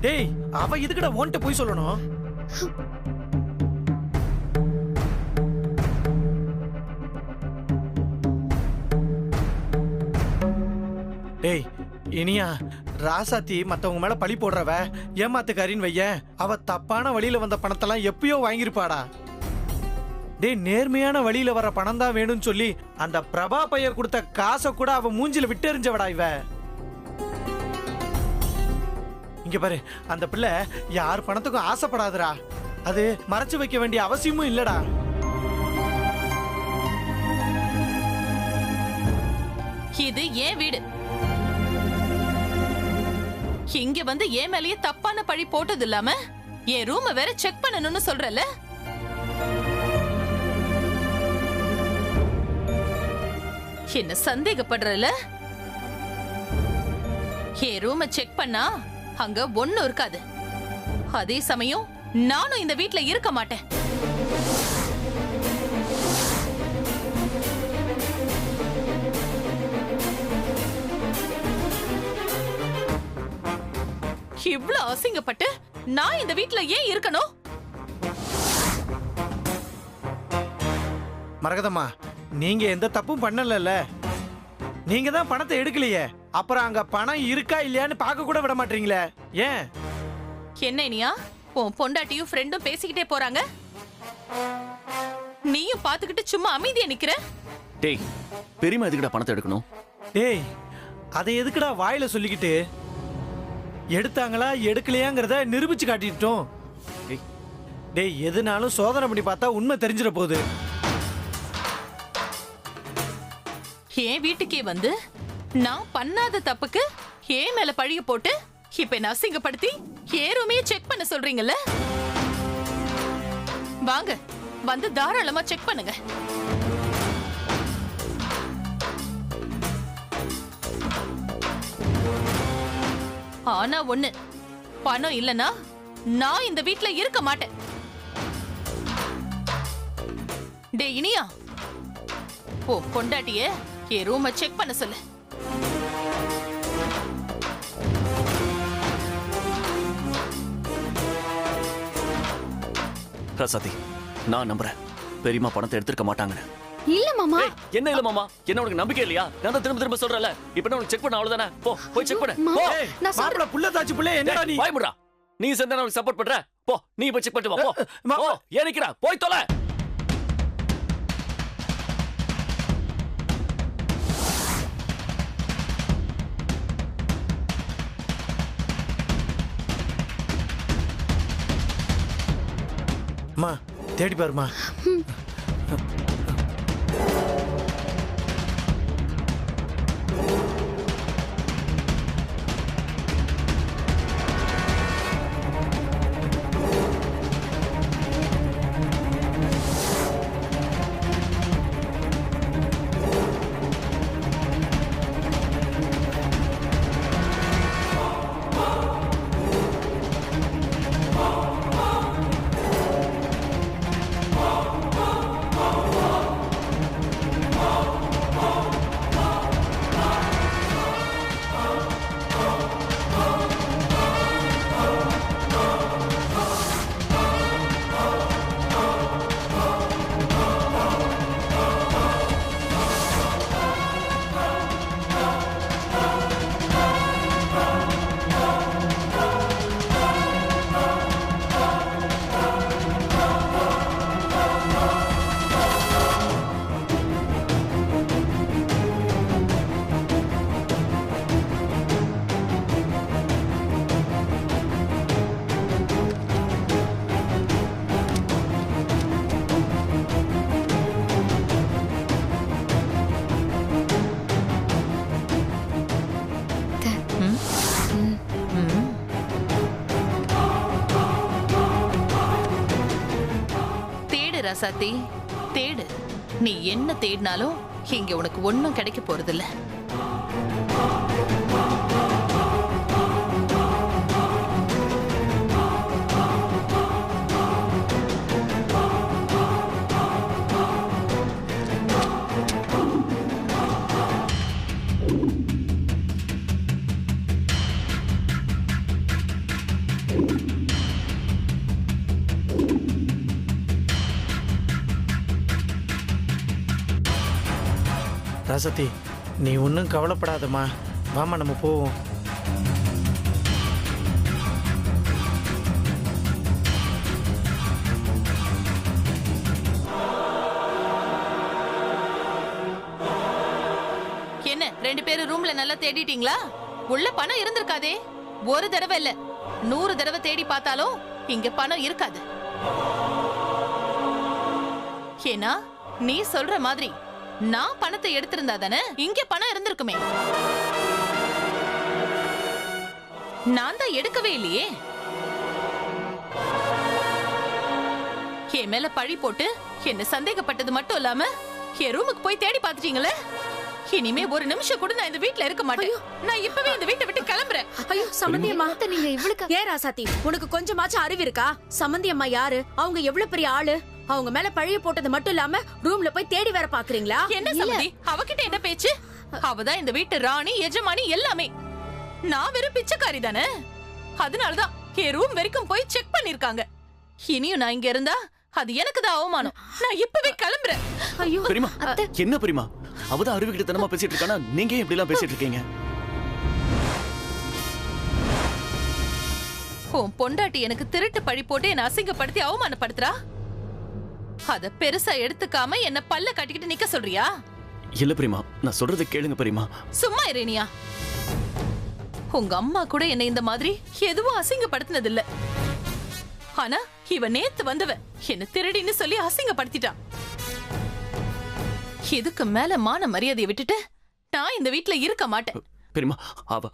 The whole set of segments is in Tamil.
டேய் அவ இதுக்குடா ஓன்ட்ட போய் சொல்லணும். டேய் இனியா, ராசாத்தி மத்தவங்க மேல பழி போடுறவ ஏமாத்துக்காரின்னு வைய, அவ தப்பான வழியில வந்த பணத்தெல்லாம் எப்பயோ வாங்கிருப்பாடா. டேய் நேர்மையான வழியில வர பணம் தான் வேணும்னு சொல்லி அந்த பிரபா பைய கொடுத்த காசை கூட அவ மூஞ்சில விட்டு எறிஞ்சவடா இவ. இங்க பாரு, அந்த பிள்ளை யார் பணத்துக்கும் ஆசைப்படாதுடா. அது மறைச்சு வைக்க வேண்டிய அவசியமும் இல்லடா. இது ஏன் வீடு. இங்க வந்து ஏன் மேலேயே தப்பான பழி போட்டது இல்லாம என் ரூம வேற செக் பண்ணணும்னு சொல்றல. என்ன சந்தேகப்படுறல? என் ரூம செக் பண்ணா அங்க ஒண்ணும் இருக்காது. அதே சமயம் நானும் இந்த வீட்ல இருக்க மாட்டேன். இவ்ளோ அசிங்கப்பட்டு நான் இந்த வீட்ல ஏன் இருக்கணும்? மரகதம்மா, நீங்க எந்த தப்பும் பண்ணல. நீங்க தான் பணத்தை எடுக்கலையே, அப்புறம் அங்க பணம் இருக்கா இல்லையான்னு பார்க்க கூட விட மாட்டீங்களே, ஏன்? என்ன இனியா, உன் பொண்டாட்டியும் ஃப்ரெண்டும் பேசிக்கிட்டே போறாங்க, நீயும் பாத்துக்கிட்டு சும்மா அமைதியா நிக்கிற? டேய் பெரியமா எதுக்குடா பணத்தை எடுக்கணும்? டேய் அதை எதுக்குடா வாயில சொல்லிக்கிட்டு, எடுத்தாங்களா எடுக்கலையாங்கிறத நிரூபிச்சு காட்டிட்டோம். டேய் எதுனாலும் சோதனை பண்ணி பார்த்தா உண்மை தெரிஞ்சிட போகுது. என் வீட்டுக்கே வந்து நான் பண்ணாத தப்புக்கு ஏன் மேல பழிய போட்டு இப்ப என்ன அசிங்கப்படுத்தி ஏன் ரூமையே செக் பண்ண சொல்றீங்கல்ல? வாங்க வந்து தாராளமா செக் பண்ணுங்க. ஆனா ஒண்ணு, பணம் இல்லனா நான் இந்த வீட்ல இருக்க மாட்டேன். டே இனியா, ஓ பொண்டாட்டிய என் ரூம செக் பண்ண சொல்லு. ராசாத்தி, நான் நம்புறேன் பெரியமா பணத்தை எடுத்துக்க மாட்டாங்கன்னு. இல்ல மாமா. என்ன இல்ல மாமா, என்ன உனக்கு நம்பிக்கை இல்லையா? நான் தான் திரும்ப திரும்ப சொல்றேன்ல, இப்போ நான் உனக்கு செக் பண்ண அவ்வளவுதானே. போய் செக் பண்ணு. மாப்பிள புள்ள தாச்சி புள்ள என்னடா நீ? வாய் முடுறா. நீ சேர்ந்தா உனக்கு சப்போர்ட் பண்ற. போ நீ போய் செக் பண்ணிட்டு வா. போ ஏன் நிக்கிறா? போய் தொலை. அம்மா தேடி பாருமா. ராசாத்தி தேடு. நீ என்ன தேடினாலும் இங்க உனக்கு ஒண்ணும் கிடைக்க போறதில்ல. ராசத்தி, நீ ஒன்றும் கவலைப்படாதம்மா. வாமா நம்ம போவோம். என்ன 2 பேரும் ரூம்ல நல்லா தேடிட்டீங்களா? உள்ள பணம் இருந்திருக்காதே. ஒரு தடவை இல்ல 100 தடவை தேடி பார்த்தாலும் இங்க பணம் இருக்காது. ஏன்னா நீ சொல்ற மாதிரி நான் பணத்தை எடுத்திருந்தா தானே இங்க பணம் இருந்திருக்குமே. நான் தான் எடுக்கவே இல்லையே. என் மேல பழி போட்டு என்ன சந்தேகப்பட்டது மட்டும் இல்லாம என் ரூமுக்கு போய் தேடி பார்த்துட்டீங்களே. இனிமே ஒரு நிமிஷம் கூட நான் இந்த வீட்ல இருக்க மாட்டேன். நான் இப்பவே இந்த வீட்டை விட்டு கிளம்புறேன். ஐயோ சம்பந்தியம்மா, நீங்க இவ்வளவு ஏன் ராசாத்தி, உனக்கு கொஞ்சமாச்சும் அறிவு இருக்கா? சம்பந்தியம்மா யாரு? அவங்க எவ்வளவு பெரிய ஆளு? அவங்க மேல பழிய போட்டது மட்டும் இல்லாம ரூம்ல போய் தேடி வேற பாக்குறீங்களா? என்ன சம்பந்தி, அவகிட்ட என்ன பேச்சு? அவதான் இந்த வீட்டு ராணி, எஜமானி எல்லாமே. நான் வெறும் பிச்சைக்காரி தானே. அதனாலதான் என் ரூம் வரைக்கும் போய் செக் பண்ணிருக்காங்க. இனியும் நான் இங்க இருந்தா அது எனக்கு தான் அவமானம். நான் இப்பவே கிளம்புறேன். ஐயோ பெரியமா, என்ன பெரியமா, அவதான் அறிவுகிட்ட தனமா பேசிட்டு இருக்கானா? நீங்க இப்படி எல்லாம் பேசிட்டு இருக்கீங்க? உன் பொண்டாட்டி எனக்கு திருட்டு பழி போட்டு என்ன அசிங்கப்படுத்தி அவமானப்படுத்துறா. அத பெருசா எடுத்துக்காம என்ன பல்ல கட்டிக்கிட்டு நிக்க சொல்றியா? இல்ல பெரியமா, நான் சொல்றதை கேளுங்க பெரியமா. சும்மா இரேனியா. உங்க அம்மா கூட என்ன இந்த மாதிரி எதுவும் அசிங்கப்படுத்தினது இல்ல. ஆனா இவ நேத்து வந்தவ என்ன திருடின்னு சொல்லி அசிங்கப்படுத்திட்டான். இதுக்கு மேல மான மரியாதையை விட்டுட்டு நான் இந்த வீட்ல இருக்க மாட்டேன். பெரியமா,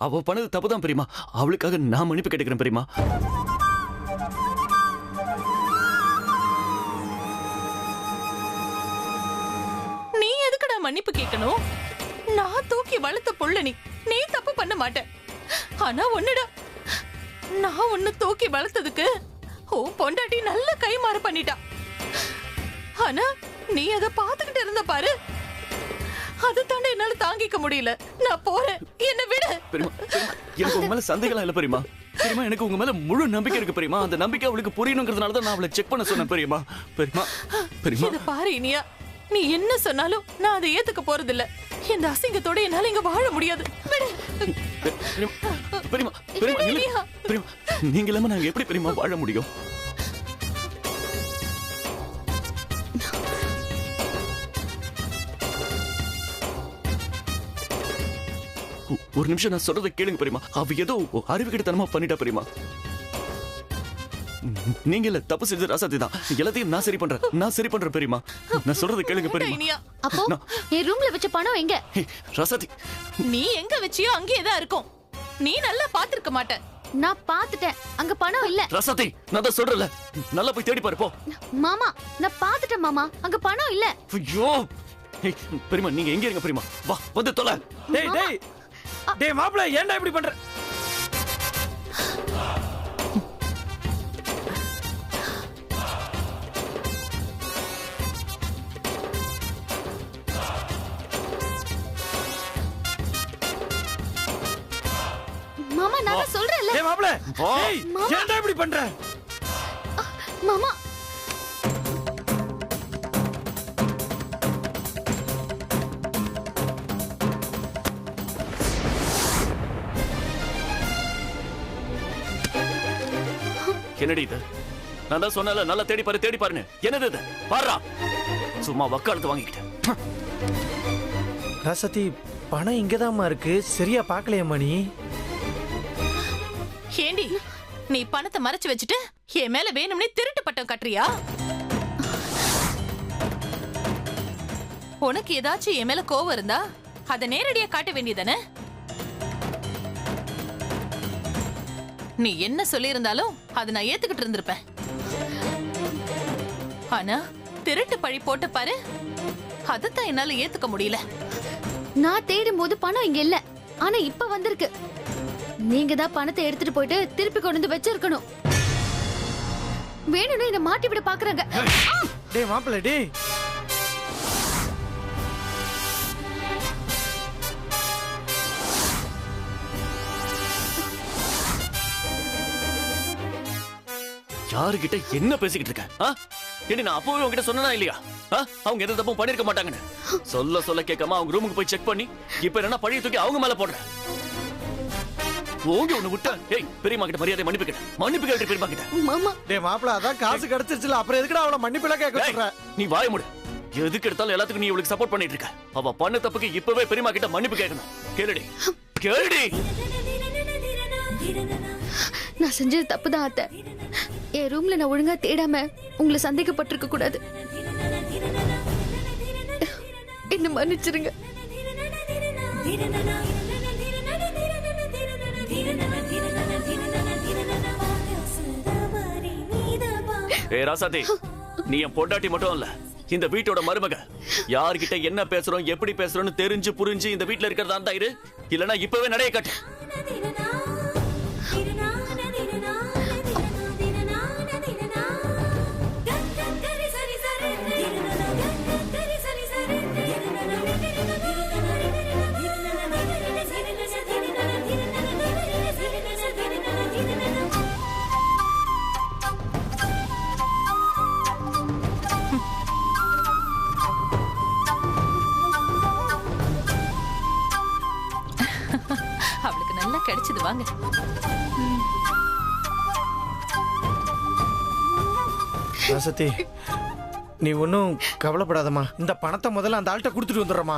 அவ பண்ணது தப்புதான் பெரியமா. அவளுக்காக நான் மன்னிப்பு கேட்டுக்கிறேன் பெரியமா. நீ எதுக்குடா மன்னிப்பு கேட்கணும்? நான் தூக்கி வளர்த்த புள்ள நீ தப்பு பண்ண மாட்ட. ஆனா ஒண்ணுடா, நான் ஒண்ணு தூக்கி வளர்த்ததுக்கு ஓ பொண்டாட்டி நல்ல கைமாறு பண்ணிட்டா. ஆனா நீ அத பாத்துக்கிட்டு இருந்த பாரு, அது தாண்ட என்னால தாங்கிக்க முடியல. நான் போறேன், என்ன விடு. பெரியமா, எனக்கு உங்க மேல சந்தேகம் இல்ல பெரியமா. பெரியமா, எனக்கு உங்க மேல முழு நம்பிக்கை இருக்கு பெரியமா. அந்த நம்பிக்கை அவளுக்கு புரியணுங்கிறதுனால தான் நான் அவளை செக் பண்ண சொன்னேன் பெரியமா. பெரியமா, பெரியமா, இத பாரு இனியா, நீ என்ன சொன்னாலும் நான் அதை ஏத்துக்க போறது இல்ல. இந்த அசிங்கத்தோட என்னால இங்க வாழ முடியாது. விடு. பெரியமா, பெரியமா, பெரியமா, பெரியமா, நீங்க இல்லாம நாங்க எப்படி பெரியமா வாழ முடியும்? ஒரு நிமிஷம் நான் சொல்றதை கேளுங்க பெரியமா. அவ ஏதோ அறிவுகிட்டத்தனமா பண்ணிட்டா பெரியமா. நீங்க இல்ல தப்பு செஞ்சது ராசாத்தி தான். எல்லாத்தையும் நான் சரி பண்றேன் பெரியமா. நான் சொல்றதை கேளுங்க பெரியமா. அப்போ என் ரூம்ல வச்ச பணம் எங்க? ராசாத்தி, நீ எங்க வச்சியோ அங்கேயே தான் இருக்கும். நீ நல்லா பாத்துருக்க மாட்ட. நான் பாத்துட்டேன், அங்க பணம் இல்ல. ராசாத்தி, நான் தான் சொல்றேன்ல, நல்லா போய் தேடி பாரு போ. மாமா, நான் பாத்துட்டேன் மாமா, அங்க பணம் இல்ல. ஐயோ, பெரியமா நீங்க எங்க இருங்க பெரியமா? வா வந்து தொலை. டேய் டேய் டேய் மாப்ள, ஏன்டா இப்படி பண்ற? மாமா, நான் சொல்றேன்ல. டேய் மாப்ள, டேய் ஏன்டா இப்படி பண்ற? மாமா, என்னடி இது? நான் தான் சொன்னல நல்லா தேடி பாருன்னு. என்னது இது? பாருடா, சும்மா வக்காலத்து வாங்கிக்கிட்டேன். ராசத்தி, பணம் இங்கதாம்மா இருக்கு. சரியா பாக்கலையம்மா நீ? ஏண்டி, நீ பணத்தை மறைச்சு வச்சுட்டு என் மேல வேணும்னே திருட்டு பட்டம் கட்டுறியா? உனக்கு ஏதாச்சும் என் மேல கோவம் இருந்தா அதை நேரடியா காட்ட வேண்டியதானே? நீ என்ன சொல்லி இருந்தாலும் அதை நான் ஏத்துக்கிட்டு இருந்திருப்பேன். ஆனா திருட்டு பழி போட்ட பாரு, அதைத்தான் என்னால ஏத்துக்க முடியல. நான் தேடும் போது பணம் இங்க இல்ல, ஆனா இப்ப வந்திருக்கு. நீங்க தான் பணத்தை எடுத்துட்டு போயிட்டு திருப்பி கொண்டு வந்து வச்சிருக்கணும். வேணும்னு என்ன மாட்டி விட பாக்குறாங்க. டேய் மாப்ள, டேய் யாருகிட்ட என்ன பேசிக்கிட்டு இருக்க? ஏடி நான் அப்பவே உங்ககிட்ட சொன்னா இல்லையா? அவங்க எந்த தப்பும் பண்ணிருக்க மாட்டாங்கன்னு. சொல்ல கேட்காம அவங்க ரூமுக்கு போய் செக் பண்ணி இப்ப என்ன பழிய தூக்கி அவங்க மேல போடுற. ஓங்கி ஒண்ணு விட்டா பெரியம்மா கிட்ட மரியாதை மன்னிப்பு கேட்டு பெரியம்மா கிட்ட. மாமா டேய் மாப்பிள அதான் காசு கிடைச்சிருச்சுல, அப்புறம் எதுக்குடா அவளை மன்னிப்புலாம் கேட்க சொல்ற? நீ வாய மூடு. எதுக்கு எடுத்தாலும் எல்லாத்துக்கும் நீ இவளுக்கு சப்போர்ட் பண்ணிட்டு இருக்க. அவ பண்ண தப்புக்கு இப்பவே பெரியம்மா கிட்ட மன்னிப்பு கேட்கணும். கேளுடி. நான் செஞ்சது தப்புதான் அத்தை. என் ரூம்ல நான் ஒழுங்கா தேடாம உங்களை சந்தேகப்பட்டிருக்க கூடாது. என்ன மன்னிச்சிருங்க. ராசாதி, நீ என் பொண்டாட்டி மட்டும் இல்ல, இந்த வீட்டோட மருமக. யார்கிட்ட என்ன பேசுறோம் எப்படி பேசுறோம்னு தெரிஞ்சு புரிஞ்சு இந்த வீட்டுல இருக்கிறதா இருந்தா இரு, இல்லனா இப்பவே நடைய காட்டு. அவளுக்கு நல்லா கிடைச்சது. வாங்க. ராசத்தி, நீ ஒன்னும் கவலைப்படாதம்மா. இந்த பணத்தை முதல்ல அந்த ஆள்கிட்ட கொடுத்துட்டு வந்துடுறமா.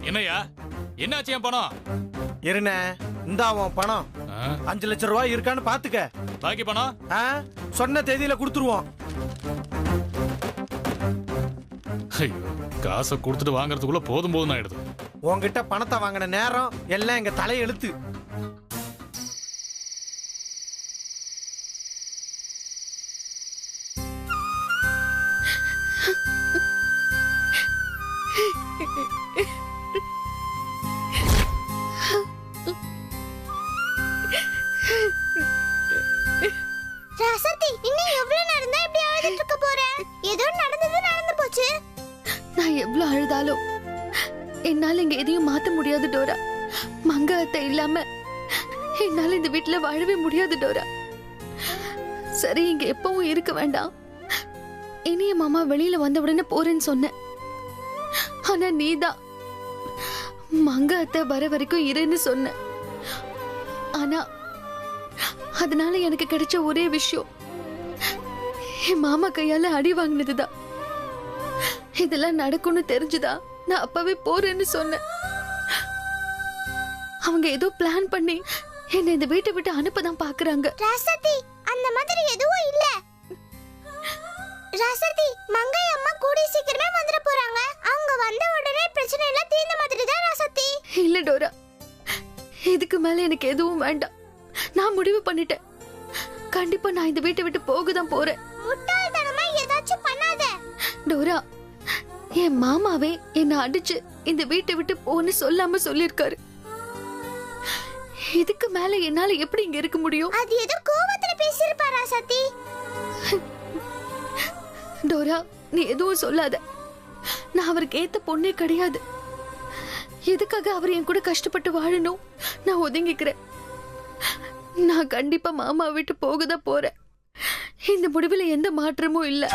என்னையா என்னாச்சு என் பணம்? இருண்ண, இந்த உன் பணம் 5 லட்சம் ரூபாய் இருக்கான்னு பாத்துக்க. பாக்கி பணம் சொன்ன தேதியில கொடுத்துருவோம். காசை கொடுத்துட்டு வாங்கறதுக்குள்ள போதும் ஆயிடுது. உங்ககிட்ட பணத்தை வாங்கின நேரம் எல்லாம் எங்க தலையெழுத்து. ராசத்தி, இன்னும் எவ்வளவு நேரம் தான் இப்படி அழுதுட்டு இருக்க போற? ஏதோ நடந்து போச்சு. நான் எவ்வளவு அழுதாலும் என்னால இங்க எதையும் மாத்த முடியாது டோரா. மங்க அத்தை இல்லாம என்னால இந்த வீட்டுல வாழவே முடியாது டோரா. சரி, இங்க எப்பவும் இருக்க வேண்டாம். இனிய மாமா வெளியில வந்த உடனே போறேன்னு சொன்னேன். ஆனா நீதான் மங்க அத்தை வர வரைக்கும் இருன்னு சொன்ன. ஆனா அதனால எனக்கு கிடைச்ச ஒரே விஷயம் என் மாமா கையால அடி வாங்கினதுதான். இதெல்லாம் நடக்கும்னு தெரிஞ்சுதா நான் அப்பவே போறேன்னு சொன்னேன். அவங்க ஏதோ பிளான் பண்ணி என்ன இந்த வீட்டை விட்டு அனுப்பதான் பாக்குறாங்க. ராசத்தி, அந்த மாதிரி எதுவும் இல்ல. ராசத்தி, மங்கை அம்மா கூடி சீக்கிரமே வந்துட போறாங்க. அவங்க வந்த உடனே பிரச்சனை எல்லாம் தீர்ந்த மாதிரி தான் ராசத்தி. இல்ல டோரா, இதுக்கு மேல எனக்கு எதுவும் வேண்டாம். நான் முடிவு பண்ணிட்டேன். கண்டிப்பா நான் இந்த வீட்டை விட்டு போகதான் போறேன். முட்டாள்தனமா ஏதாச்சும் பண்ணாத டோரா. என் மாமாவே என்ன அடிச்சு இந்த வீட்டை விட்டு போன்னு சொல்லாம சொல்லிருக்காரு. இதுக்கு மேல என்னால எப்படி இங்க இருக்க முடியும்? அது ஏதோ கோவத்துல பேசிருப்பா ராசத்தி. டோரா, நீ எதுவும் சொல்லாத. நான் அவருக்கு ஏத்த பொண்ணே கிடையாது. எதுக்காக அவர் என் கூட கஷ்டப்பட்டு வாழணும்? நான் ஒதுங்கிக்கிறேன். நான் கண்டிப்பா மாமா விட்டு போகதான் போறேன். இந்த முடிவுல எந்த மாற்றமும் இல்ல.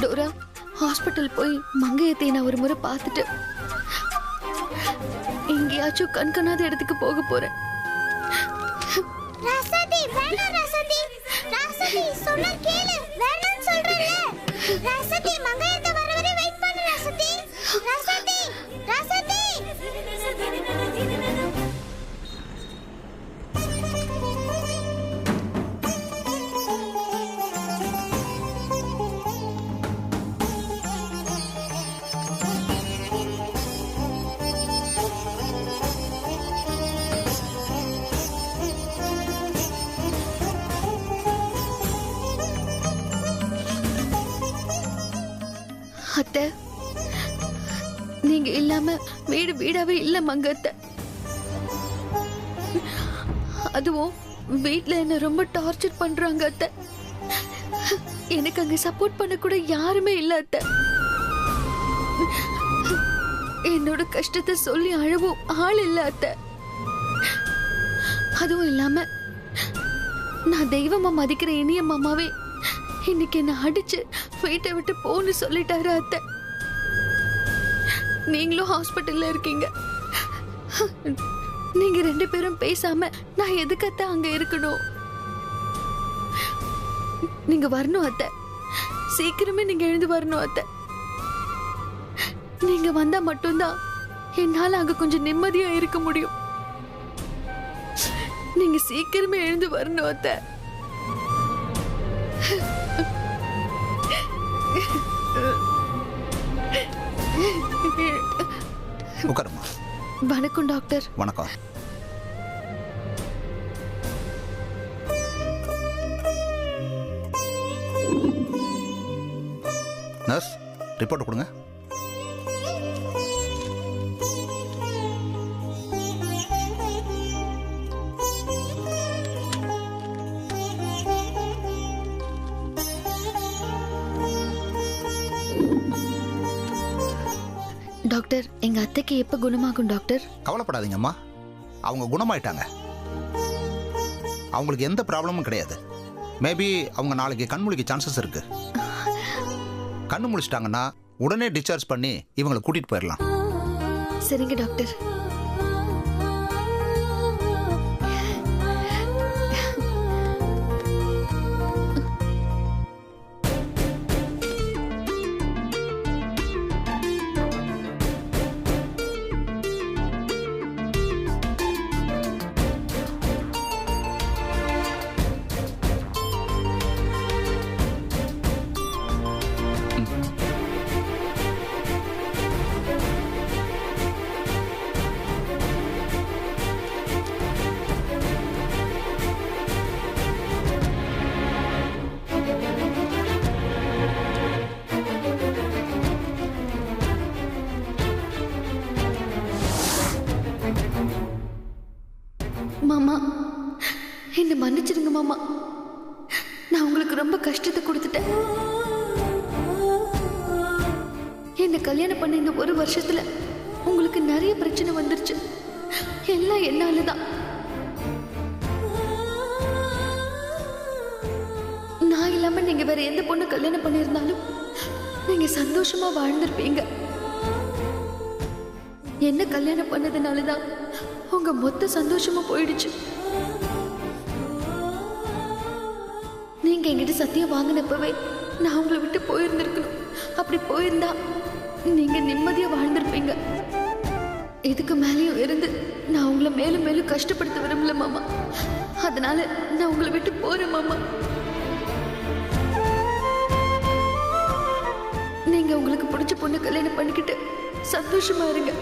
டோரா, ஹாஸ்பிட்டல் போய் மங்கையத்தை நான் ஒரு முறை பார்த்துட்டு எங்கேயாச்சும் கண்காணாத இடத்துக்கு போக போறேன். ராசத்தி, வேண்டாம் ராசத்தி. ராசத்தி, சொன்னா கேளு. வேண்டாம் சொல்றேன்ல. ராசத்தி, மங்கையத்தை வர வரை வெயிட் பண்ணு ராசத்தி. ராசத்தி, ராசத்தி. அத்தை, நீங்க இல்லாம வீடு வீடாவே இல்ல மங்கத்தை. அதுவும் வீட்ல என்ன ரொம்ப டார்ச்சர் பண்றாங்க அத்தை. எனக்கு அங்க சப்போர்ட் பண்ண கூட யாருமே இல்ல அத்தை. என்னோட கஷ்டத்தை சொல்லி அழவும் ஆள் இல்ல அத்தை. அதுவும் இல்லாம நான் தெய்வமா மதிக்கிற இனிய மாமாவே இன்னைக்கு என்ன அடிச்சு வீட்டை விட்டு போன்னு சொல்லிட்டாரு அத்தை. நீங்களும் ஹாஸ்பிட்டல்ல இருக்கீங்க. நீங்க 2 பேரும் பேசாம நான் எதுக்கத்த அங்க இருக்கணும்? நீங்க வரணும் அத்தை. சீக்கிரமே நீங்க எழுந்து வரணும் அத்தை. நீங்க வந்தா மட்டும்தான் என்னால அங்க கொஞ்சம் நிம்மதியா இருக்க முடியும். நீங்க சீக்கிரமே எழுந்து வரணும் அத்தை. உட்காருமா. வணக்கம் டாக்டர். வணக்கம். நர்ஸ், ரிப்போர்ட் கொடுங்க. டாக்டர், எங்க அத்தைக்கு எப்ப குணமாகும் டாக்டர்? கவலைப்படாதீங்கம்மா, அவங்க குணமாயிட்டாங்க. அவங்களுக்கு எந்த ப்ராப்ளமும் கிடையாது. மேபி அவங்க நாளைக்கு கண் முழிக்க சான்சஸ் இருக்கு. கண்ணு முழிச்சிட்டாங்கன்னா உடனே டிஸ்சார்ஜ் பண்ணி இவங்களை கூட்டிட்டு போயிடலாம். சரிங்க டாக்டர். மாமா, என்ன மன்னிச்சிருங்க மாமா. நான் உங்களுக்கு ரொம்ப கஷ்டத்தை கொடுத்துட்டேன். என்ன கல்யாணம் பண்ண இந்த 1 வருஷத்துல உங்களுக்கு நிறைய பிரச்சனை வந்துருச்சு. எல்லாம் என்னாலதான். நான் இல்லாம நீங்க வேற எந்த பொண்ணு கல்யாணம் பண்ணியிருந்தாலும் நீங்க சந்தோஷமா வாழ்ந்திருப்பீங்க. என்ன கல்யாணம் பண்ணதுனாலதான் உங்க மொத்த சந்தோஷமா போயிடுச்சு. நீங்க என்கிட்ட சத்தியம் வாங்கினப்பவே நான் உங்களை விட்டு போயிருந்திருக்கணும். அப்படி போயிருந்தா நீங்க நிம்மதியா வாழ்ந்திருப்பீங்க. இதுக்கு மேலேயும் இருந்து நான் உங்களை மேலும் மேலும் கஷ்டப்படுத்த விரும்பல மாமா. அதனால நான் உங்களை விட்டு போறேன் மாமா. நீங்க உங்களுக்கு பிடிச்ச பொண்ணு கல்யாணம் பண்ணிக்கிட்டு சந்தோஷமா இருங்க.